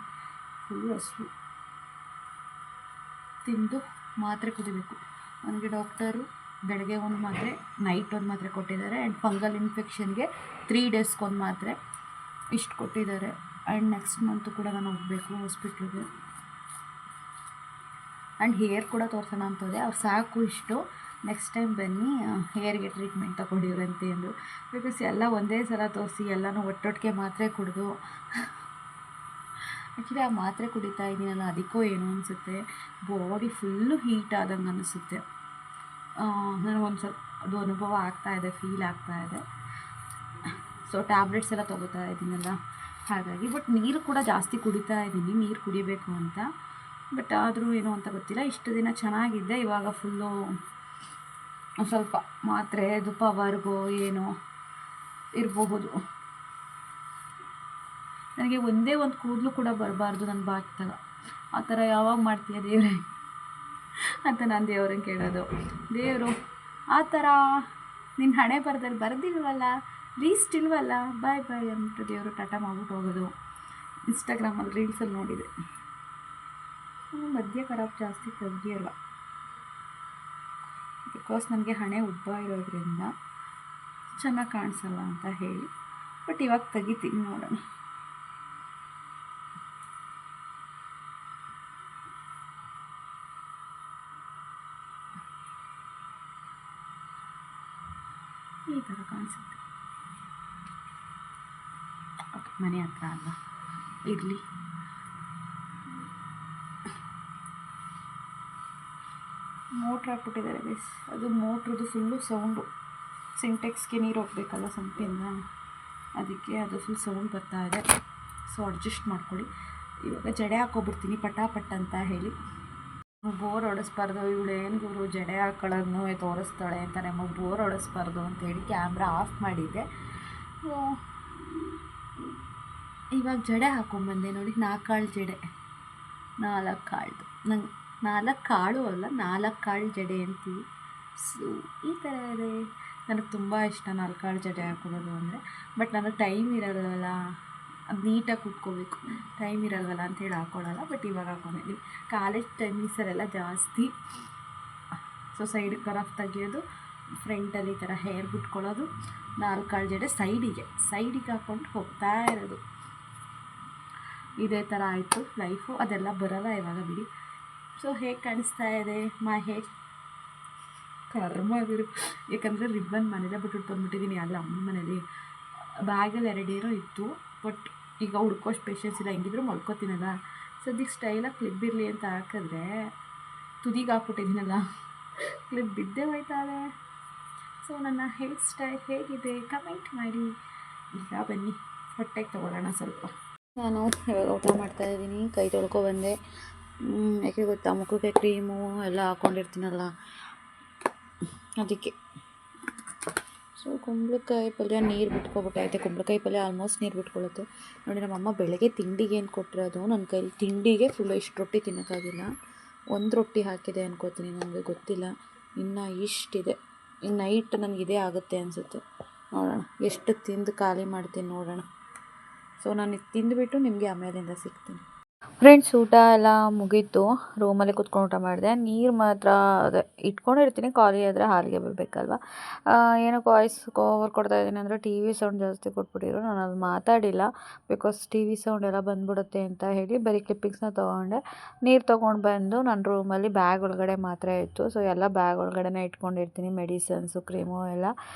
ಫುಲ್ ಹಸು. ತಿಂದು ಮಾತ್ರೆ ಕುಡಿಬೇಕು. ನನಗೆ ಡಾಕ್ಟರು ಬೆಳಗ್ಗೆ ಒಂದು ಮಾತ್ರೆ, ನೈಟ್ ಒಂದು ಮಾತ್ರೆ ಕೊಟ್ಟಿದ್ದಾರೆ. ಆ್ಯಂಡ್ ಫಂಗಲ್ ಇನ್ಫೆಕ್ಷನ್ಗೆ 3 ಡೇಸ್ಗೊಂದು ಮಾತ್ರೆ ಇಷ್ಟು ಕೊಟ್ಟಿದ್ದಾರೆ. ಆ್ಯಂಡ್ ನೆಕ್ಸ್ಟ್ ಮಂತು ಕೂಡ ನಾನು ಹೋಗಬೇಕು ಹಾಸ್ಪಿಟ್ಲಿಗೆ. ಆ್ಯಂಡ್ ಹೇರ್ ಕೂಡ ತೋರಿಸೋಣ ಅಂತಂದೆ. ಅವ್ರು ಸಾಕು ಇಷ್ಟು, ನೆಕ್ಸ್ಟ್ ಟೈಮ್ ಬನ್ನಿ ಹೇರ್ಗೆ ಟ್ರೀಟ್ಮೆಂಟ್ ತಗೊಂಡಿವ್ರಂತೆ ಅಂದರು. ಬಿಕಾಸ್ ಎಲ್ಲ ಒಂದೇ ಸಲ ತೋರಿಸಿ ಎಲ್ಲನೂ ಒಟ್ಟೊಟ್ಟಿಗೆ ಮಾತ್ರೆ ಕುಡಿದು ಆ್ಯಕ್ಚುಲಿ ಆ ಮಾತ್ರೆ ಕುಡಿತಾ ಇದ್ದೀನಲ್ಲ, ಅದಕ್ಕೂ ಏನೋ ಅನಿಸುತ್ತೆ, ಬಾಡಿ ಫುಲ್ಲು ಹೀಟ್ ಆದಂಗೆ ಅನಿಸುತ್ತೆ. ನನಗೊಂದು ಸ್ವಲ್ಪ ಅದು ಅನುಭವ ಆಗ್ತಾಯಿದೆ, ಫೀಲ್ ಆಗ್ತಾಯಿದೆ. ಸೊ ಟ್ಯಾಬ್ಲೆಟ್ಸ್ ಎಲ್ಲ ತೊಗೋತಾ ಇದ್ದೀನಲ್ಲ ಹಾಗಾಗಿ. ಬಟ್ ನೀರು ಕೂಡ ಜಾಸ್ತಿ ಕುಡಿತಾ ಇದ್ದೀನಿ, ನೀರು ಕುಡಿಬೇಕು ಅಂತ. ಬಟ್ ಆದರೂ ಏನೋ ಅಂತ ಗೊತ್ತಿಲ್ಲ. ಇಷ್ಟು ದಿನ ಚೆನ್ನಾಗಿದ್ದೆ, ಇವಾಗ ಫುಲ್ಲು ಒಂದು ಸ್ವಲ್ಪ ಮಾತ್ರೆ ಅದು ಪವರ್ಗೋ ಏನೋ ಇರಬಹುದು. ನನಗೆ ಒಂದೇ ಒಂದು ಕೂದಲು ಕೂಡ ಬರಬಾರ್ದು ನನ್ನ ಬಾಕಿದಾಗ. ಆ ಥರ ಯಾವಾಗ ಮಾಡ್ತೀಯ ದೇವ್ರೆ ಅಂತ ನಾನು ದೇವ್ರನ್ನ ಕೇಳೋದು. ದೇವರು ಆ ಥರ ನಿನ್ನ ಹಣೆ ಬರದಲ್ಲಿ ಬರೆದಿಲ್ವಲ್ಲ, ಲೀಸ್ಟ್ ಇಲ್ವಲ್ಲ, ಬಾಯ್ ಬಾಯ್ ಅಂದ್ಬಿಟ್ಟು ದೇವರು ಟಾಟಾ ಮಾಡ್ಬಿಟ್ಟು ಹೋಗೋದು. ಇನ್ಸ್ಟಾಗ್ರಾಮಲ್ಲಿ ರೀಲ್ಸಲ್ಲಿ ನೋಡಿದೆ. ಮಧ್ಯ ಖರಾಬ್ ಜಾಸ್ತಿ ತೆಗಿಯಲ್ಲ, ಬಿಕಾಸ್ ನನಗೆ ಹಣೆ ಉಬ್ಬ ಇರೋದ್ರಿಂದ ಚೆನ್ನಾಗಿ ಕಾಣಿಸಲ್ಲ ಅಂತ ಹೇಳಿ. ಬಟ್ ಇವಾಗ ತೆಗಿತೀನಿ, ನೋಡೋಣ. ಈ ಥರ ಕಾಣಿಸುತ್ತೆ. ಓಕೆ, ಮನೆ ಹತ್ರ ಅಲ್ಲ, ಇರಲಿ. ಮೋಟ್ರ್ ಹಾಕ್ಬಿಟ್ಟಿದ್ದಾರೆ ಗೈಸ್. ಅದು ಮೋಟ್ರದ್ದು ಫುಲ್ಲು ಸೌಂಡು. ಸಿಂಟೆಕ್ಸ್ಗೆ ನೀರು ಹೋಗ್ಬೇಕಲ್ಲ ಸಂಪಿಂದ, ಅದಕ್ಕೆ ಅದು ಫುಲ್ ಸೌಂಡ್ ಬರ್ತಾ ಇದೆ. ಸೊ ಅಡ್ಜಸ್ಟ್ ಮಾಡ್ಕೊಳ್ಳಿ. ಇವಾಗ ಜಡೆ ಹಾಕ್ಕೊಬಿಡ್ತೀನಿ ಪಟಾಪಟ್ ಅಂತ ಹೇಳಿ. ಬೋರ್ ಹೊಡೆಸ್ಬಾರ್ದು, ಇವಳು ಏನು ಗುರು ಜಡೆ ಹಾಕೊಳ್ಳೋದನ್ನು ತೋರಿಸ್ತಾಳೆ ಅಂತ ನಮಗೆ ಬೋರ್ ಹೊಡೆಸ್ಬಾರ್ದು ಅಂತೇಳಿ ಕ್ಯಾಮ್ರಾ ಆಫ್ ಮಾಡಿದ್ದೆ. ಇವಾಗ ಜಡೆ ಹಾಕ್ಕೊಂಬಂದೆ ನೋಡಿ. 4 ಕಾಳು ಜಡೆ, 4 ಕಾಳ್ದು. ನಂಗೆ 4 ಕಾಳು ಅಲ್ಲ, 4 ಕಾಳು ಜಡೆ ಅಂತೀವಿ. ಸೊ ಈ ಥರ ಇದೆ. ನನಗೆ ತುಂಬ ಇಷ್ಟ 4 ಕಾಳು ಜಡೆ ಹಾಕೊಳ್ಳೋದು ಅಂದರೆ. ಬಟ್ ನನಗೆ ಟೈಮ್ ಇರೋದಲ್ಲ, ಅದು ನೀಟಾಗಿ ಕೂತ್ಕೋಬೇಕು, ಟೈಮ್ ಇರೋಲ್ವಲ್ಲ ಅಂಥೇಳಿ ಹಾಕ್ಕೊಳ್ಳಲ್ಲ. ಬಟ್ ಇವಾಗ ಹಾಕ್ಕೊಂಡಿದ್ದೀವಿ. ಕಾಲೇಜ್ ಟೈಮಿಂಗ್ಸಲ್ಲೆಲ್ಲ ಜಾಸ್ತಿ. ಸೊ ಸೈಡಿಗೆ ಕರಾಫ್ ತೆಗಿಯೋದು, ಫ್ರಂಟಲ್ಲಿ ಈ ಥರ ಹೇರ್ ಬಿಟ್ಕೊಳ್ಳೋದು, 4 ಕಾಳು ಜಡೆ ಸೈಡಿಗೆ ಹಾಕ್ಕೊಂಡು ಹೋಗ್ತಾ ಇರೋದು. ಇದೇ ಥರ ಆಯಿತು ಲೈಫು. ಅದೆಲ್ಲ ಬರೋಲ್ಲ ಇವಾಗ ಬಿಡಿ. ಸೊ ಹೇಗೆ ಕಾಣಿಸ್ತಾ ಇದೆ ಮೈ ಹೇರ್? ಕರ್ಮ ಬಿಡು. ಯಾಕಂದರೆ ರಿಬ್ಬನ್ ಮನೇಲೆ ಬಿಟ್ಬಿಟ್ಟು ಬಂದುಬಿಟ್ಟಿದ್ದೀನಿ, ಅಲ್ಲ ಅಮ್ಮನ ಮನೇಲಿ. ಬ್ಯಾಗಲ್ಲಿ 2 ಏನೋ ಇತ್ತು. ಬಟ್ ಈಗ ಹುಡ್ಕೋಷ್ಟು ಪೇಷನ್ಸ್ ಇಲ್ಲ, ಹೆಂಗಿದ್ರು ಮಲ್ಕೋತೀನಲ್ಲ. ಸದ್ಯಕ್ಕೆ ಸ್ಟೈಲಾಗಿ ಕ್ಲಿಪ್ ಇರಲಿ ಅಂತ ಹಾಕಿದ್ರೆ ತುದಿಗೆ ಹಾಕ್ಬಿಟ್ಟಿದ್ದೀನಲ್ಲ, ಕ್ಲಿಪ್ ಬಿದ್ದೇ ಹೋಯ್ತಾಳೆ. ಸೊ ನನ್ನ ಹೇರ್ ಸ್ಟೈಲ್ ಹೇಗಿದೆ ಕಮೆಂಟ್ ಮಾಡಿ. ಈಗ ಬನ್ನಿ ಹೊಟ್ಟೆಗೆ ತೊಗೊಳ್ಳೋಣ ಸ್ವಲ್ಪ. ನಾನು ಇವಾಗ ಊಟ ಮಾಡ್ತಾಯಿದ್ದೀನಿ. ಕೈ ತೊಳ್ಕೊಬಂದೆ. ಯಾಕೆ ಗೊತ್ತಾ, ಮುಖಕ್ಕೆ ಕ್ರೀಮು ಎಲ್ಲ ಹಾಕ್ಕೊಂಡಿರ್ತೀನಲ್ಲ, ಅದಕ್ಕೆ. ಸೊ ಕುಂಬಳಕಾಯಿ ಪಲ್ಯ ನೀರು ಬಿಟ್ಕೊಬಿಟ್ಟೈತೆ. ಕುಂಬಳಕಾಯಿ ಪಲ್ಯ ಆಲ್ಮೋಸ್ಟ್ ನೀರು ಬಿಟ್ಕೊಳ್ಳುತ್ತೆ ನೋಡಿ. ನಮ್ಮಮ್ಮ ಬೆಳಗ್ಗೆ ತಿಂಡಿಗೆ ಏನು ಕೊಟ್ಟಿರೋದು, ನನ್ನ ಕೈಲಿ ತಿಂಡಿಗೆ ಫುಲ್ಲು ಇಷ್ಟು ರೊಟ್ಟಿ ತಿನ್ನೋಕ್ಕಾಗಿಲ್ಲ. 1 ರೊಟ್ಟಿ ಹಾಕಿದೆ ಅನ್ಕೋತೀನಿ, ನನಗೆ ಗೊತ್ತಿಲ್ಲ. ಇನ್ನು ಇಷ್ಟಿದೆ. ಇನ್ನು ನೈಟ್ ನನಗೆ ಇದೇ ಆಗುತ್ತೆ ಅನಿಸುತ್ತೆ. ನೋಡೋಣ ಎಷ್ಟು ತಿಂದು ಖಾಲಿ ಮಾಡ್ತೀನಿ ನೋಡೋಣ. ಸೊ ನಾನು ಇದು ತಿಂದುಬಿಟ್ಟು ನಿಮಗೆ ಆಮೇಲಿಂದ ಸಿಗ್ತೀನಿ. ಫ್ರೆಂಡ್ಸ್, ಊಟ ಎಲ್ಲ ಮುಗೀತು. ರೂಮಲ್ಲೇ ಕೂತ್ಕೊಂಡು ಊಟ ಮಾಡಿದೆ. ನೀರು ಮಾತ್ರ ಅದೇ ಇಟ್ಕೊಂಡಿರ್ತೀನಿ, ಖಾಲಿ ಆದರೆ ಹಾಲಿಗೆ ಬರಬೇಕಲ್ವ. ಏನಕ್ಕೆ ವಾಯ್ಸ್ ಓವರ್ ಕೊಡ್ತಾ ಇದ್ದೀನಿ ಅಂದರೆ ಟಿ ವಿ ಸೌಂಡ್ ಜಾಸ್ತಿ ಕೊಟ್ಬಿಟ್ಟಿದ್ರು. ನಾನು ಅದು ಮಾತಾಡಿಲ್ಲ, ಬಿಕಾಸ್ ಟಿ ವಿ ಸೌಂಡ್ ಎಲ್ಲ ಬಂದ್ಬಿಡುತ್ತೆ ಅಂತ ಹೇಳಿ ಬರೀ ಕ್ಲಿಪ್ಪಿಂಗ್ಸ್ನ ತೊಗೊಂಡೆ. ನೀರು ತೊಗೊಂಡು ಬಂದು ನನ್ನ ರೂಮಲ್ಲಿ ಬ್ಯಾಗ್ ಒಳಗಡೆ ಮಾತ್ರ ಇತ್ತು. ಸೊ ಎಲ್ಲ ಬ್ಯಾಗ್ ಒಳಗಡೆ ಇಟ್ಕೊಂಡಿರ್ತೀನಿ, ಮೆಡಿಸನ್ಸು ಕ್ರೀಮು ಎಲ್ಲ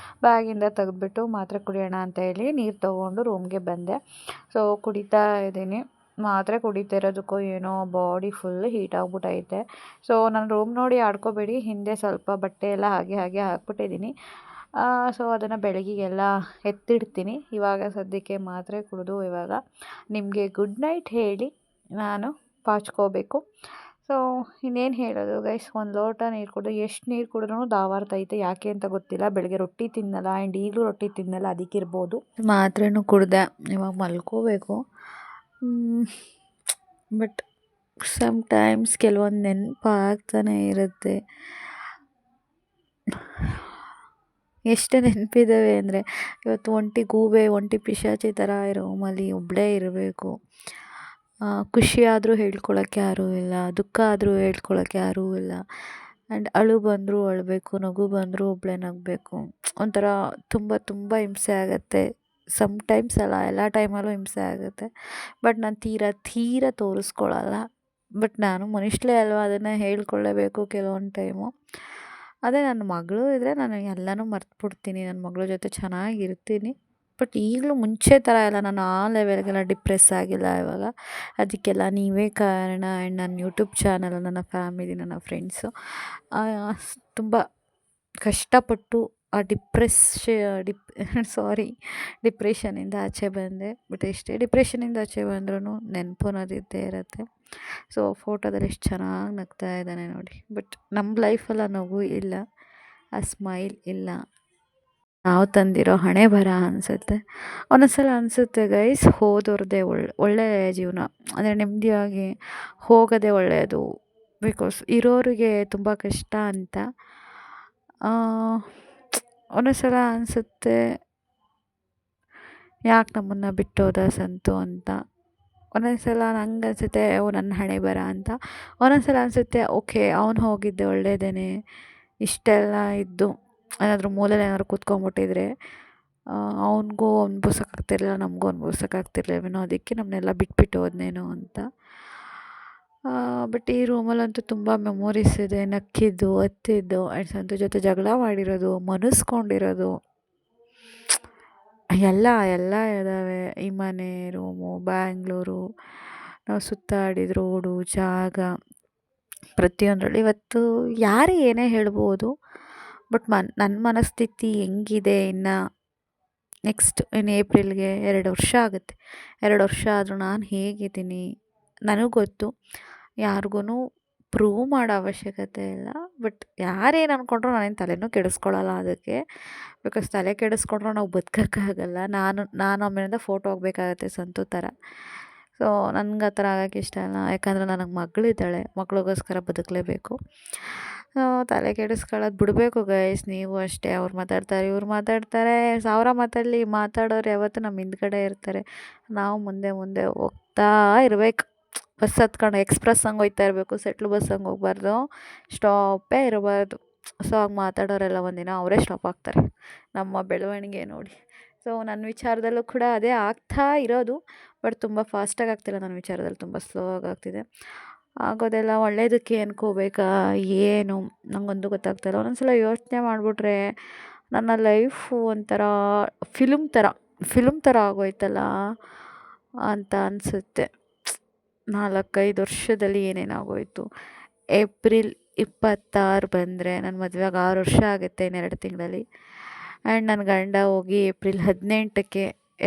ಬ್ಯಾಗಿಂದ ತೆಗೆದ್ಬಿಟ್ಟು ಮಾತ್ರೆ ಕುಡಿಯೋಣ ಅಂತ ಹೇಳಿ ನೀರು ತೊಗೊಂಡು ರೂಮ್ಗೆ ಬಂದೆ. ಸೊ ಕುಡಿತಾ ಇದ್ದೀನಿ. ಮಾತ್ರೆ ಕುಡಿತಿರೋದಕ್ಕೋ ಏನೋ ಬಾಡಿ ಫುಲ್ ಹೀಟ್ ಆಗ್ಬಿಟ್ಟೈತೆ. ಸೊ ನನ್ನ ರೂಮ್ ನೋಡಿ ಆಡ್ಕೋಬೇಡಿ, ಹಿಂದೆ ಸ್ವಲ್ಪ ಬಟ್ಟೆ ಎಲ್ಲ ಹಾಗೆ ಹಾಕ್ಬಿಟ್ಟಿದ್ದೀನಿ. ಸೊ ಅದನ್ನು ಬೆಳಗ್ಗೆಗೆಲ್ಲ ಎತ್ತಿಡ್ತೀನಿ. ಇವಾಗ ಸದ್ಯಕ್ಕೆ ಮಾತ್ರೆ ಕುಡಿದು ಇವಾಗ ನಿಮಗೆ ಗುಡ್ ನೈಟ್ ಹೇಳಿ ನಾನು ಪಾಚ್ಕೋಬೇಕು. ಸೊ ಇನ್ನೇನು ಹೇಳೋದು ಗೈಸ್, 1 ಲೋಟ ನೀರು ಕುಡಿದು ಎಷ್ಟು ನೀರು ಕುಡಿದ್ರೂ ದಾವಾರ್ತೈತೆ. ಯಾಕೆ ಅಂತ ಗೊತ್ತಿಲ್ಲ. ಬೆಳಗ್ಗೆ ರೊಟ್ಟಿ ತಿನ್ನಲ್ಲ, ಆ್ಯಂಡ್ ಈಗಲೂ ರೊಟ್ಟಿ ತಿನ್ನಲ್ಲ, ಅದಕ್ಕಿರ್ಬೋದು. ಮಾತ್ರೆನೂ ಕುಡಿದೆ, ಇವಾಗ ಮಲ್ಕೋಬೇಕು. ಬಟ್ ಸಮ್ಟೈಮ್ಸ್ ಕೆಲವೊಂದು ನೆನಪಾಗ್ತಾನೆ ಇರುತ್ತೆ. ಎಷ್ಟು ನೆನಪಿದ್ದಾವೆ ಅಂದರೆ, ಇವತ್ತು ಒಂಟಿ ಗೂಬೆ, ಒಂಟಿ ಪಿಶಾಚಿ ಥರ ರೂಮಲ್ಲಿ ಒಬ್ಬಳೇ ಇರಬೇಕು. ಖುಷಿಯಾದರೂ ಹೇಳ್ಕೊಳಕ್ಕೆ ಯಾರೂ ಇಲ್ಲ, ದುಃಖ ಆದರೂ ಹೇಳ್ಕೊಳಕ್ಕೆ ಯಾರೂ ಇಲ್ಲ. ಆ್ಯಂಡ್ ಅಳು ಬಂದರೂ ಅಳಬೇಕು, ನಗು ಬಂದರೂ ಒಬ್ಬಳೇ ನಗಬೇಕು. ಒಂಥರ ತುಂಬ ಹಿಂಸೆ ಆಗುತ್ತೆ. ಸಮ್ಟೈಮ್ಸ್ ಅಲ್ಲ, ಎಲ್ಲ ಟೈಮಲ್ಲೂ ಹಿಂಸೆ ಆಗುತ್ತೆ. ಬಟ್ ನಾನು ತೀರ ತೋರಿಸ್ಕೊಳಲ್ಲ. ಬಟ್ ನಾನು ಮನುಷ್ಯಳೇ ಅಲ್ವಾ, ಅದನ್ನು ಹೇಳ್ಕೊಳ್ಳೇಬೇಕು ಕೆಲವೊಂದು ಟೈಮು. ಅದೇ ನನ್ನ ಮಗಳು ಇದ್ದರೆ ನಾನು ಎಲ್ಲನೂ ಮರ್ತುಬಿಡ್ತೀನಿ, ನನ್ನ ಮಗಳ ಜೊತೆ ಚೆನ್ನಾಗಿರ್ತೀನಿ. ಬಟ್ ಈಗಲೂ ಮುಂಚೆ ಥರ ಇಲ್ಲ, ನಾನು ಆ ಲೆವೆಲ್ಗೆಲ್ಲ ಡಿಪ್ರೆಸ್ ಆಗಿಲ್ಲ ಇವಾಗ. ಅದಕ್ಕೆಲ್ಲ ನೀವೇ ಕಾರಣ. ಆ್ಯಂಡ್ ನನ್ನ ಯೂಟ್ಯೂಬ್ ಚಾನಲ್, ನನ್ನ ಫ್ಯಾಮಿಲಿ, ನನ್ನ ಫ್ರೆಂಡ್ಸು ತುಂಬ ಕಷ್ಟಪಟ್ಟು ಆ ಡಿಪ್ರೆಷನಿಂದ ಆಚೆ ಬಂದೆ. ಬಟ್ ಎಷ್ಟೇ ಡಿಪ್ರೆಷನಿಂದ ಆಚೆ ಬಂದ್ರೂ ನೆನಪು ಅನ್ನೋದಿದ್ದೇ ಇರುತ್ತೆ. ಸೊ ಫೋಟೋದಲ್ಲಿ ಎಷ್ಟು ಚೆನ್ನಾಗಿ ನಗ್ತಾ ಇದ್ದಾನೆ ನೋಡಿ. ಬಟ್ ನಮ್ಮ ಲೈಫಲ್ಲಿ ಆ ನಗು ಇಲ್ಲ. ಆ ಸ್ಮೈಲ್ ಇಲ್ಲ. ನಾವು ತಂದಿರೋ ಹಣೆ ಬರ ಅನಿಸುತ್ತೆ. ಒಂದೊಂದ್ಸಲ ಅನಿಸುತ್ತೆ ಗೈಸ್, ಹೋದವ್ರದ್ದೇ ಒಳ್ಳೆಯ ಜೀವನ, ಅಂದರೆ ನೆಮ್ಮದಿಯಾಗಿ ಹೋಗೋದೇ ಒಳ್ಳೆಯದು. ಬಿಕಾಸ್ ಇರೋರಿಗೆ ತುಂಬ ಕಷ್ಟ ಅಂತ. ಒಂದೊಂದ್ಸಲ ಅನಿಸುತ್ತೆ, ಯಾಕೆ ನಮ್ಮನ್ನು ಬಿಟ್ಟೋದ ಸಂತು ಅಂತ. ಒಂದೊಂದು ಸಲ ನಂಗೆ ಅನಿಸುತ್ತೆ, ಓ ನನ್ನ ಹಣೆ ಬರ ಅಂತ. ಒಂದೊಂದು ಸಲ ಅನಿಸುತ್ತೆ, ಓಕೆ ಅವ್ನು ಹೋಗಿದ್ದೆ ಒಳ್ಳೇದೇ, ಇಷ್ಟೆಲ್ಲ ಇದ್ದು ಏನಾದರೂ ಮೂಲೆಯಲ್ಲಿ ಏನಾದ್ರು ಕೂತ್ಕೊಂಡ್ಬಿಟ್ಟಿದ್ರೆ ಅವನಿಗೂ ಅನುಭವ್ಸೋಕ್ಕಾಗ್ತಿರ್ಲಿಲ್ಲ, ನಮಗೂ ಅನುಭವ್ಸೋಕ್ಕಾಗ್ತಿರ್ಲಿಲ್ವೇನೋ, ಅದಕ್ಕೆ ನಮ್ಮನ್ನೆಲ್ಲ ಬಿಟ್ಬಿಟ್ಟು ಹೋದ್ನೇನೋ ಅಂತ. ಬಟ್ ಈ ರೂಮಲ್ಲಂತೂ ತುಂಬ ಮೆಮೊರೀಸ್ ಇದೆ. ನಕ್ಕಿದ್ದು, ಅತ್ತಿದ್ದು, ಆ್ಯಂಡ್ ಸಂತು ಜೊತೆ ಜಗಳ ಮಾಡಿರೋದು, ಮನಸ್ಕೊಂಡಿರೋದು ಎಲ್ಲ ಇದ್ದಾವೆ. ಈ ಮನೆ, ರೂಮು, ಬ್ಯಾಂಗ್ಳೂರು, ನಾವು ಸುತ್ತಾಡಿದ ರೋಡು, ಜಾಗ, ಪ್ರತಿಯೊಂದರಲ್ಲಿ. ಇವತ್ತು ಯಾರೇ ಏನೇ ಹೇಳ್ಬೋದು, ಬಟ್ ನನ್ನ ಮನಸ್ಥಿತಿ ಹೆಂಗಿದೆ, ಇನ್ನು ಇನ್ನು ಏಪ್ರಿಲ್ಗೆ 2 ವರ್ಷ ಆಗುತ್ತೆ. 2 ವರ್ಷ ಆದರೂ ನಾನು ಹೇಗಿದ್ದೀನಿ ನನಗೆ ಗೊತ್ತು. ಯಾರಿಗೂ ಪ್ರೂವ್ ಮಾಡೋ ಅವಶ್ಯಕತೆ ಇಲ್ಲ. ಬಟ್ ಯಾರೇನು ಅಂದ್ಕೊಂಡ್ರು ನಾನೇನು ತಲೆನೂ ಕೆಡಿಸ್ಕೊಳ್ಳಲ್ಲ ಅದಕ್ಕೆ. ಬಿಕಾಸ್ ತಲೆ ಕೆಡಿಸ್ಕೊಂಡ್ರು ನಾವು ಬದುಕೋಕ್ಕಾಗಲ್ಲ. ನಾನು ಆಮೇಲಿಂದ ಫೋಟೋ ಹೋಗ್ಬೇಕಾಗತ್ತೆ ಸಂತು ಥರ. ಸೊ ನನಗೆ ಆ ಥರ ಆಗೋಕ್ಕೆ ಇಷ್ಟ ಇಲ್ಲ. ಯಾಕಂದರೆ ನನಗೆ ಮಗಳಿದ್ದಾಳೆ, ಮಗಳಿಗೋಸ್ಕರ ಬದುಕಲೇಬೇಕು. ತಲೆ ಕೆಡಿಸ್ಕೊಳ್ಳೋದು ಬಿಡಬೇಕು ಗೈಸ್. ನೀವು ಅಷ್ಟೇ. ಅವ್ರು ಮಾತಾಡ್ತಾರೆ, ಇವ್ರು ಮಾತಾಡ್ತಾರೆ, 1000 ಮಾತಾಡಲಿ, ಮಾತಾಡೋರು ಯಾವತ್ತೂ ನಮ್ಮ ಹಿಂದ್ಗಡೆ ಇರ್ತಾರೆ. ನಾವು ಮುಂದೆ ಮುಂದೆ ಹೋಗ್ತಾ ಇರಬೇಕು. ಬಸ್ ಹತ್ಕೊಂಡು ಎಕ್ಸ್ಪ್ರೆಸ್ ಹಂಗೆ ಹೋಗ್ತಾ ಇರಬೇಕು, ಸೆಟ್ಲ್ ಬಸ್ ಹಂಗೆ ಹೋಗ್ಬಾರ್ದು, ಸ್ಟಾಪೇ ಇರಬಾರ್ದು. ಸೊ ಹಾಗೆ ಮಾತಾಡೋರೆಲ್ಲ ಒಂದಿನ ಅವರೇ ಸ್ಟಾಪ್ ಆಗ್ತಾರೆ. ನಮ್ಮ ಬೆಳವಣಿಗೆ ನೋಡಿ. ಸೊ ನನ್ನ ವಿಚಾರದಲ್ಲೂ ಕೂಡ ಅದೇ ಆಗ್ತಾ ಇರೋದು. ಬಟ್ ತುಂಬ ಫಾಸ್ಟಾಗಿ ಆಗ್ತಿಲ್ಲ ನನ್ನ ವಿಚಾರದಲ್ಲಿ, ತುಂಬ ಸ್ಲೋ ಆಗ್ತಿದೆ. ಆಗೋದೆಲ್ಲ ಒಳ್ಳೆಯದಕ್ಕೆ ಅನ್ಕೋಬೇಕಾ ಏನು ನನಗೊಂದು ಗೊತ್ತಾಗ್ತಾಯಿಲ್ಲ. ಒಂದೊಂದ್ಸಲ ಯೋಚನೆ ಮಾಡಿಬಿಟ್ರೆ ನನ್ನ ಲೈಫು ಒಂಥರ ಫಿಲ್ಮ್ ಥರ ಆಗೋಯ್ತಲ್ಲ ಅಂತ ಅನಿಸುತ್ತೆ. 4-5 ವರ್ಷದಲ್ಲಿ ಏನೇನಾಗೋಯಿತು. ಏಪ್ರಿಲ್ 26 ಬಂದರೆ ನನ್ನ ಮದುವೆಗೆ 6 ವರ್ಷ ಆಗುತ್ತೆ ಇನ್ನು 2 ತಿಂಗಳಲ್ಲಿ. ಆ್ಯಂಡ್ ನನ್ನ ಗಂಡ ಹೋಗಿ ಏಪ್ರಿಲ್ 18ಕ್ಕೆ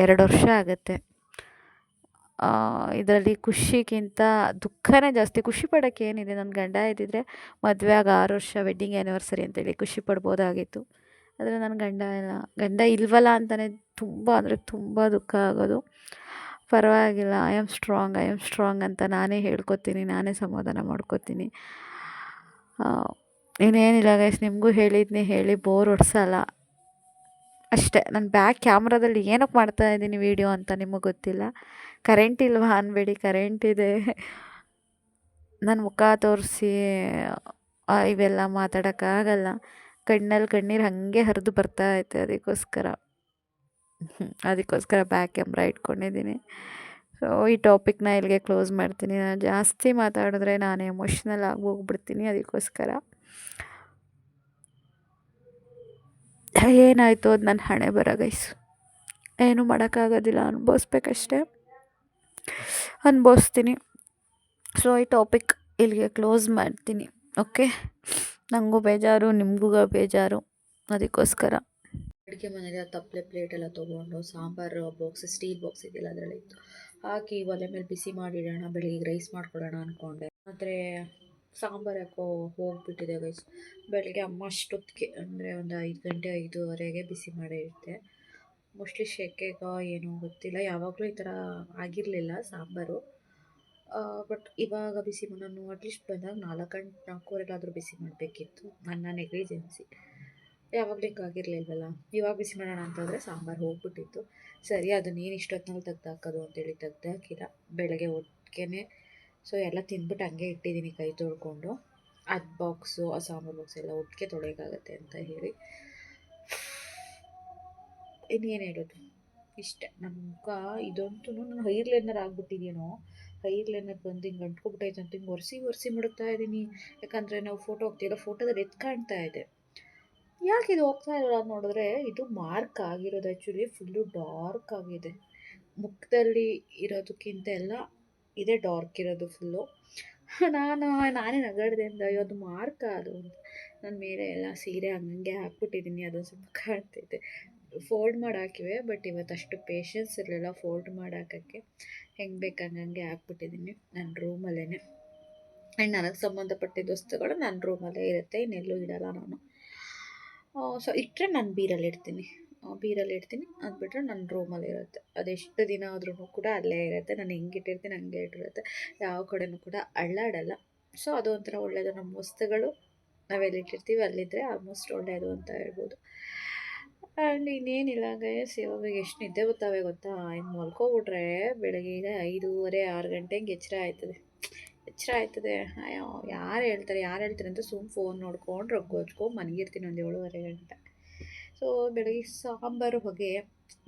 2 ವರ್ಷ ಆಗುತ್ತೆ. ಇದರಲ್ಲಿ ಖುಷಿಗಿಂತ ದುಃಖನೇ ಜಾಸ್ತಿ. ಖುಷಿ ಪಡೋಕ್ಕೆ ಏನಿದೆ, ನನ್ನ ಗಂಡ ಇದ್ದಿದ್ದರೆ ಮದುವೆಯಾಗಿ 6 ವರ್ಷ ವೆಡ್ಡಿಂಗ್ ಆ್ಯನಿವರ್ಸರಿ ಅಂತೇಳಿ ಖುಷಿ ಪಡ್ಬೋದಾಗಿತ್ತು. ಆದರೆ ನನ್ನ ಗಂಡ ಇಲ್ವಲ್ಲ ಅಂತಲೇ ತುಂಬ ಅಂದರೆ ತುಂಬ ದುಃಖ ಆಗೋದು. ಪರವಾಗಿಲ್ಲ, ಐ ಆಮ್ ಸ್ಟ್ರಾಂಗ್ ಅಂತ ನಾನೇ ಹೇಳ್ಕೊತೀನಿ, ನಾನೇ ಸಮಾಧಾನ ಮಾಡ್ಕೋತೀನಿ. ಇನ್ನೇನಿಲ್ಲ ಗೈಸ್, ನಿಮಗೂ ಹೇಳಿ ಬೋರ್ ಹೊಡ್ಸಲ್ಲ ಅಷ್ಟೇ. ನಾನು ಬ್ಯಾಕ್ ಕ್ಯಾಮ್ರಾದಲ್ಲಿ ಏನಕ್ಕೆ ಮಾಡ್ತಾಯಿದ್ದೀನಿ ವೀಡಿಯೋ ಅಂತ ನಿಮಗೆ ಗೊತ್ತಿಲ್ಲ. ಕರೆಂಟ್ ಇಲ್ವಾ ಅನ್ಬೇಡಿ, ಕರೆಂಟ್ ಇದೆ. ನನ್ನ ಮುಖ ತೋರಿಸಿ ಇವೆಲ್ಲ ಮಾತಾಡೋಕ್ಕಾಗಲ್ಲ. ಕಣ್ಣಲ್ಲಿ ಕಣ್ಣೀರು ಹಾಗೆ ಹರಿದು ಬರ್ತಾಯಿದೆ. ಅದಕ್ಕೋಸ್ಕರ ಬ್ಯಾಕ್ ಕ್ಯಾಮ್ರಾ ಇಟ್ಕೊಂಡಿದ್ದೀನಿ. ಸೊ ಈ ಟಾಪಿಕ್ನ ಇಲ್ಲಿಗೆ ಕ್ಲೋಸ್ ಮಾಡ್ತೀನಿ. ನಾನು ಜಾಸ್ತಿ ಮಾತಾಡಿದ್ರೆ ನಾನು ಎಮೋಷ್ನಲ್ ಆಗಿ ಹೋಗ್ಬಿಡ್ತೀನಿ. ಅದಕ್ಕೋಸ್ಕರ ಏನಾಯಿತು ಅದು ನನ್ನ ಹಣೆ ಬರ ಗೈಸ್, ಏನೂ ಮಾಡೋಕ್ಕಾಗೋದಿಲ್ಲ, ಅನುಭವಿಸ್ಬೇಕಷ್ಟೇ, ಅನುಭವಿಸ್ತೀನಿ. ಸೊ ಈ ಟಾಪಿಕ್ ಇಲ್ಲಿಗೆ ಕ್ಲೋಸ್ ಮಾಡ್ತೀನಿ. ಓಕೆ, ನನಗೂ ಬೇಜಾರು, ನಿಮಗೂ ಬೇಜಾರು. ಅದಕ್ಕೋಸ್ಕರ ಅಡುಗೆ ಮನೇಲಿ ತಪ್ಪಲೆ ಪ್ಲೇಟೆಲ್ಲ ತೊಗೊಂಡು ಸಾಂಬಾರು ಬಾಕ್ಸ್, ಸ್ಟೀಲ್ ಬಾಕ್ಸ್ ಇದೆಯಲ್ಲ ಅದರಲ್ಲಿತ್ತು ಹಾಕಿ ಒಲೆ ಮೇಲೆ ಬಿಸಿ ಮಾಡಿಡೋಣ, ಬೆಳಿಗ್ಗೆ ರೈಸ್ ಮಾಡ್ಕೊಳ್ಳೋಣ ಅಂದ್ಕೊಂಡೆ. ಆದರೆ ಸಾಂಬಾರು ಯಾಕೋ ಹೋಗಿಬಿಟ್ಟಿದೆ ಗೈಸ್. ಬೆಳಗ್ಗೆ ಅಮ್ಮ ಅಷ್ಟೊತ್ತಿಗೆ ಅಂದರೆ ಒಂದು 5 ಗಂಟೆ 5:30ಗೆ ಬಿಸಿ ಮಾಡಿರುತ್ತೆ. ಮೋಸ್ಟ್ಲಿ ಶೆಕೆಗೋ ಏನೋ ಗೊತ್ತಿಲ್ಲ, ಯಾವಾಗಲೂ ಈ ಥರ ಆಗಿರಲಿಲ್ಲ ಸಾಂಬಾರು. ಬಟ್ ಇವಾಗ ಬಿಸಿ ನಾನು ಅಟ್ಲೀಸ್ಟ್ ಬಂದಾಗ 4:40 ಬಿಸಿ ಮಾಡಬೇಕಿತ್ತು. ನನ್ನ ನೆಗ್ಲಿಜೆನ್ಸಿ, ಯಾವಾಗಲೂ ಹಿಂಗೆ ಆಗಿರಲಿಲ್ವಲ್ಲ. ಇವಾಗ ಬಿಸಿ ಮಾಡೋಣ ಅಂತಂದರೆ ಸಾಂಬಾರು ಹೋಗ್ಬಿಟ್ಟಿತ್ತು. ಸರಿ, ಅದನ್ನೇನು ಇಷ್ಟೊತ್ತಿನಲ್ಲಿ ತೆಗ್ದಾಕೋದು ಅಂತೇಳಿ ತೆಗ್ದಾಕಿಲ್ಲ. ಬೆಳಗ್ಗೆ ಒಟ್ಟಿಗೆ ಸೊ ಎಲ್ಲ ತಿಂದ್ಬಿಟ್ಟು ಹಂಗೆ ಇಟ್ಟಿದ್ದೀನಿ ಕೈ ತೊಳ್ಕೊಂಡು. ಅದು ಬಾಕ್ಸು, ಆ ಸಾಂಬಾರು ಬಾಕ್ಸ್ ಎಲ್ಲ ಒಟ್ಟಿಗೆ ತೊಳೆಯೋಕ್ಕಾಗತ್ತೆ ಅಂತ ಹೇಳಿ. ಇನ್ನೇನು ಹೇಳೋದು, ಇಷ್ಟೇ. ನನ್ನ ಮುಖ ಇದಂತೂ ನಾನು ಹೈರ್ ಲೈನರ್ ಆಗ್ಬಿಟ್ಟಿದ್ದೀನೋ, ಹೈರ್ ಲೈನರ್ ಬಂದು ಹಿಂಗೆ ಅಂಟ್ಕೊಬಿಟ್ಟೈತೆ ಅಂತ ಹಿಂಗೆ ಒರೆಸಿ ಮಡಗ್ತಾ ಇದ್ದೀನಿ. ಯಾಕಂದರೆ ನಾವು ಫೋಟೋ ಹೋಗ್ತೀವಲ್ಲ, ಫೋಟೋದಲ್ಲಿ ಕಾಣ್ತಾ ಇದೆ. ಯಾಕೆ ಇದು ಹೋಗ್ತಾ ಇರಲ್ಲ ಅಂತ ನೋಡಿದ್ರೆ, ಇದು ಮಾರ್ಕ್ ಆಗಿರೋದು. ಆ್ಯಕ್ಚುಲಿ ಫುಲ್ಲು ಡಾರ್ಕ್ ಆಗಿದೆ. ಮುಖದಲ್ಲಿ ಇರೋದಕ್ಕಿಂತ ಎಲ್ಲ ಇದೇ ಡಾರ್ಕ್ ಇರೋದು ಫುಲ್ಲು. ನಾನೇ ನಗಾಡಿದೆ ಅಂತ, ಅಯ್ಯೋ ಅದು ಮಾರ್ಕ್ ಅದು ಅಂತ. ನನ್ನ ಮೇಲೆ ಎಲ್ಲ ಸೀರೆ ಹಂಗೆ ಹಾಕ್ಬಿಟ್ಟಿದ್ದೀನಿ, ಅದೊಂದು ಸ್ವಲ್ಪ ಕಾಣ್ತೈತೆ. ಫೋಲ್ಡ್ ಮಾಡಿ ಹಾಕಿವೆ, ಬಟ್ ಇವತ್ತು ಅಷ್ಟು ಪೇಷನ್ಸ್ ಇರಲಿಲ್ಲ ಫೋಲ್ಡ್ ಮಾಡಿ ಹಾಕೋಕ್ಕೆ. ಹೆಂಗೆ ಬೇಕು ಹಂಗೆ ಹಾಕ್ಬಿಟ್ಟಿದ್ದೀನಿ ನನ್ನ ರೂಮಲ್ಲೇ. ಆ್ಯಂಡ್ ನನಗೆ ಸಂಬಂಧಪಟ್ಟಿದ್ದ ವಸ್ತುಗಳು ನನ್ನ ರೂಮಲ್ಲೇ ಇರುತ್ತೆ, ಇನ್ನೆಲ್ಲೂ ಇಡಲ್ಲ ನಾನು. ಸೊ ಇಟ್ಟರೆ ನಾನು ಬೀರಲ್ಲಿ ಇಡ್ತೀನಿ. ಅದು ಬಿಟ್ಟರೆ ನನ್ನ ರೂಮಲ್ಲಿರುತ್ತೆ. ಅದೆಷ್ಟು ದಿನ ಆದ್ರೂ ಕೂಡ ಅಲ್ಲೇ ಇರುತ್ತೆ. ನಾನು ಹೆಂಗೆ ಇಟ್ಟಿರ್ತೀನಿ ಹಂಗೆ ಇಟ್ಟಿರುತ್ತೆ. ಯಾವ ಕಡೆನೂ ಕೂಡ ಅಳ್ಳಾಡಲ್ಲ. ಸೊ ಅದು ಒಂಥರ ಒಳ್ಳೆಯದು. ನಮ್ಮ ವಸ್ತುಗಳು ನಾವೆಲ್ಲಿಟ್ಟಿರ್ತೀವಿ ಅಲ್ಲಿದ್ದರೆ ಆಲ್ಮೋಸ್ಟ್ ಒಳ್ಳೆಯದು ಅಂತ ಹೇಳ್ಬೋದು. ಆ್ಯಂಡ್ ಇನ್ನೇನಿಲ್ಲ ಗೈಸ್, ಇವಾಗ ಎಷ್ಟು ನಿದ್ದೆ ಬರ್ತಾವೆ ಗೊತ್ತಾ? ಇನ್ನು ಮಲ್ಕೊಬಿಟ್ರೆ ಬೆಳಗ್ಗೆ ಈಗ 5:30 6 ಗಂಟೆಗೆ ಎಚ್ಚರ ಆಯ್ತದೆ. ಅಯ್ಯೋ, ಯಾರು ಹೇಳ್ತಾರೆ ಅಂತ ಸುಮ್ಮನೆ ಫೋನ್ ನೋಡ್ಕೊಂಡು ರಗ್ಗೋಚ್ಕೊಂಡು ಮನಗಿರ್ತೀನಿ ಒಂದು 7:30 ಗಂಟೆ. ಸೊ ಬೆಳಗ್ಗೆ ಸಾಂಬಾರು ಹೊಗೆ.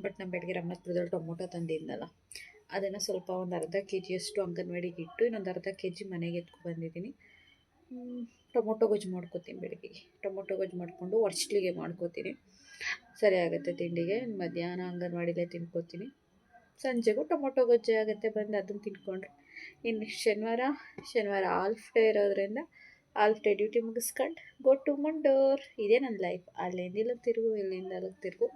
ಬಟ್ ನಾನು ಬೆಳಗ್ಗೆ ರಮಣಪುರದಲ್ಲಿ ಟೊಮೊಟೊ ತಂದಿದ್ನಲ್ಲ, ಅದನ್ನು ಸ್ವಲ್ಪ ಒಂದು ಅರ್ಧ ಕೆ ಜಿಯಷ್ಟು ಅಂಗನವಾಡಿಗೆ ಇಟ್ಟು ಇನ್ನೊಂದು ಅರ್ಧ ಕೆ ಜಿ ಮನೆಗೆ ಎತ್ಕೊಬಂದಿದ್ದೀನಿ. ಟೊಮೊಟೊ ಗೊಜ್ಜು ಮಾಡ್ಕೊತೀನಿ ಬೆಳಗ್ಗೆಗೆ. ಟೊಮೊಟೊ ಗೊಜ್ಜು ಮಾಡಿಕೊಂಡು ವರ್ಷಲಿಗೆ ಮಾಡ್ಕೊತೀನಿ. ಸರಿ ಆಗುತ್ತೆ ತಿಂಡಿಗೆ. ಮಧ್ಯಾಹ್ನ ಅಂಗನವಾಡಿಲೇ ತಿನ್ಕೋತೀನಿ. ಸಂಜೆಗೂ ಟೊಮೊಟೊ ಗೊಜ್ಜೆ ಆಗುತ್ತೆ, ಬಂದು ಅದನ್ನು ತಿನ್ಕೊಂಡ್ರೆ. ಇನ್ನು ಶನಿವಾರ ಹಾಲ್ಫ್ ಡೇ ಇರೋದ್ರಿಂದ ಹಾಲ್ಫ್ ಡೇ ಡ್ಯೂಟಿ ಮುಗಿಸ್ಕೊಂಡು ಗೋ ಟು ಮಂಡೋರ್. ಇದೇ ನನ್ನ ಲೈಫ್. ಅಲ್ಲಿಂದ ಇಲ್ಲಿಗೆ ತಿರುಗು, ಇಲ್ಲಿಂದ ಅಲ್ಲಿಗೆ ತಿರುಗು.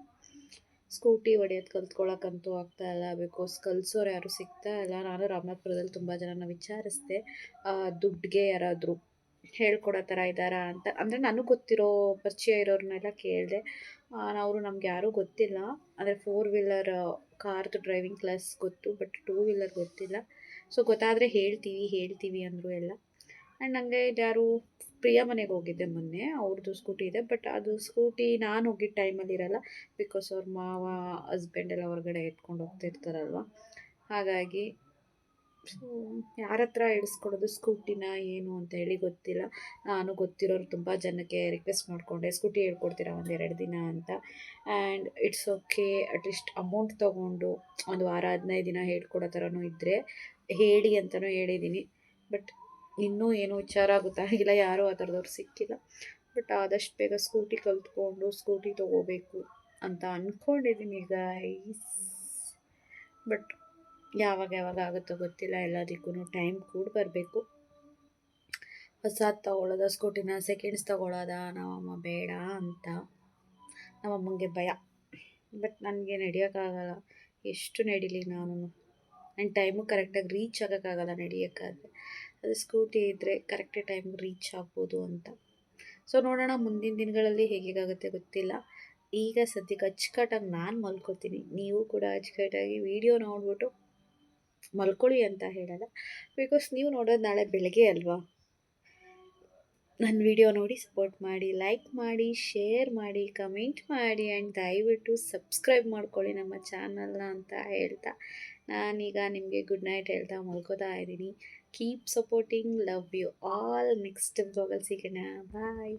ಸ್ಕೂಟಿ ಹೊಡೆಯೋದು ಕಲ್ತ್ಕೊಳ್ಳೋಕ್ಕಂತೂ ಆಗ್ತಾಯಿಲ್ಲ, ಬಿಕಾಸ್ ಕಲಿಸೋರು ಯಾರೂ ಸಿಗ್ತಾ ಇಲ್ಲ. ನಾನು ರಾಮನಾಥಪುರದಲ್ಲಿ ತುಂಬ ಜನನ ವಿಚಾರಿಸಿದೆ, ದುಡ್ಡಿಗೆ ಯಾರಾದರೂ ಹೇಳ್ಕೊಡೋ ಥರ ಇದ್ದಾರಾ ಅಂತ. ಅಂದರೆ ನನಗೆ ಗೊತ್ತಿರೋ ಪರಿಚಯ ಇರೋರನ್ನೆಲ್ಲ ಕೇಳಿದೆ. ಅವರು ನಮ್ಗೆ ಯಾರೂ ಗೊತ್ತಿಲ್ಲ. ಅಂದರೆ 4 ವೀಲರ್ ಕಾರ್ದು ಡ್ರೈವಿಂಗ್ ಕ್ಲಾಸ್ ಗೊತ್ತು, ಬಟ್ 2 ವೀಲರ್ ಗೊತ್ತಿಲ್ಲ. ಸೊ ಗೊತ್ತಾದರೆ ಹೇಳ್ತೀವಿ ಅಂದರು ಎಲ್ಲ. ಆ್ಯಂಡ್ ನನಗೆ ಯಾರು ಪ್ರಿಯಾ ಮನೆಗೆ ಹೋಗಿದ್ದೆ ಮೊನ್ನೆ. ಅವ್ರದ್ದು ಸ್ಕೂಟಿ ಇದೆ, ಬಟ್ ಅದು ಸ್ಕೂಟಿ ನಾನು ಹೋಗಿದ್ದ ಟೈಮಲ್ಲಿ ಇರಲ್ಲ. ಬಿಕಾಸ್ ಅವ್ರ ಮಾವ ಹಸ್ಬೆಂಡ್ ಎಲ್ಲ ಹೊರಗಡೆ ಎತ್ಕೊಂಡು ಹೋಗ್ತಿರ್ತಾರಲ್ವ, ಹಾಗಾಗಿ ಸೊ ಯಾರ ಹತ್ರ ಇಳಿಸ್ಕೊಡೋದು ಸ್ಕೂಟಿನ ಏನು ಅಂತ ಹೇಳಿ ಗೊತ್ತಿಲ್ಲ. ನಾನು ಗೊತ್ತಿರೋರು ತುಂಬ ಜನಕ್ಕೆ ರಿಕ್ವೆಸ್ಟ್ ಮಾಡಿಕೊಂಡೆ, ಸ್ಕೂಟಿ ಹೇಳ್ಕೊಡ್ತೀರಾ 1-2 ದಿನ ಅಂತ. And it's okay, at least amount ತೊಗೊಂಡು ಒಂದು ವಾರ 15 ದಿನ ಹೇಳ್ಕೊಡೋ ಥರನೂ ಇದ್ದರೆ ಹೇಳಿ ಅಂತಲೂ ಹೇಳಿದ್ದೀನಿ. ಬಟ್ ಇನ್ನೂ ಏನೂ ವಿಚಾರ ಗೊತ್ತಾಗಿಲ್ಲ, ಯಾರೂ ಆ ಥರದವ್ರು ಸಿಕ್ಕಿಲ್ಲ. ಬಟ್ ಆದಷ್ಟು ಬೇಗ ಸ್ಕೂಟಿ ಕಲ್ತ್ಕೊಂಡು ಸ್ಕೂಟಿ ತೊಗೋಬೇಕು ಅಂತ ಅಂದ್ಕೊಂಡಿದ್ದೀನಿ ಗೈಸ್. ಬಟ್ ಯಾವಾಗ ಆಗುತ್ತೋ ಗೊತ್ತಿಲ್ಲ. ಎಲ್ಲದಕ್ಕೂ ಟೈಮ್ ಕೂಡ ಬರಬೇಕು. ಹೊಸದು ತೊಗೊಳ್ಳೋದ ಸ್ಕೂಟಿನ ಸೆಕೆಂಡ್ಸ್ ತೊಗೊಳ್ಳೋದ ನಮ್ಮಮ್ಮ ಬೇಡ ಅಂತ. ನಮ್ಮಮ್ಮಂಗೆ ಭಯ. ಬಟ್ ನನಗೆ ನಡೆಯೋಕ್ಕಾಗಲ್ಲ. ಎಷ್ಟು ನಡೀಲಿ ನಾನು. ನನ್ನ ಟೈಮು ಕರೆಕ್ಟಾಗಿ ರೀಚ್ ಆಗೋಕ್ಕಾಗಲ್ಲ ನಡೆಯೋಕ್ಕಾದ್ರೆ. ಅದು ಸ್ಕೂಟಿ ಇದ್ದರೆ ಕರೆಕ್ಟ್ ಟೈಮ್ಗೆ ರೀಚ್ ಆಗ್ಬೋದು ಅಂತ. ಸೊ ನೋಡೋಣ ಮುಂದಿನ ದಿನಗಳಲ್ಲಿ ಹೇಗಾಗುತ್ತೆ ಗೊತ್ತಿಲ್ಲ. ಈಗ ಸದ್ಯಕ್ಕೆ ಅಚ್ಚುಕಟ್ಟಾಗಿ ನಾನು ಮಲ್ಕೋತೀನಿ. ನೀವು ಕೂಡ ಅಚ್ಚುಕಟ್ಟಾಗಿ ವಿಡಿಯೋ ನೋಡಿಬಿಟ್ಟು ಮಲ್ಕೊಳ್ಳಿ ಅಂತ ಹೇಳಲ್ಲ, ಬಿಕಾಸ್ ನೀವು ನೋಡೋದು ನಾಳೆ ಬೆಳಗ್ಗೆ ಅಲ್ವಾ. ನನ್ನ ವಿಡಿಯೋ ನೋಡಿ ಸಪೋರ್ಟ್ ಮಾಡಿ, ಲೈಕ್ ಮಾಡಿ, ಶೇರ್ ಮಾಡಿ, ಕಮೆಂಟ್ ಮಾಡಿ, ಆ್ಯಂಡ್ ದಯವಿಟ್ಟು ಸಬ್ಸ್ಕ್ರೈಬ್ ಮಾಡ್ಕೊಳ್ಳಿ ನಮ್ಮ ಚಾನಲ್ನ ಅಂತ ಹೇಳ್ತಾ ನಾನೀಗ ನಿಮಗೆ ಗುಡ್ ನೈಟ್ ಹೇಳ್ತಾ ಮಲ್ಕೋತಾ ಇದ್ದೀನಿ. Keep supporting, love you all. Next ಬ್ಲಾಗಲ್ಲಿ ಸಿಗೋಣ. ಬಾಯ್.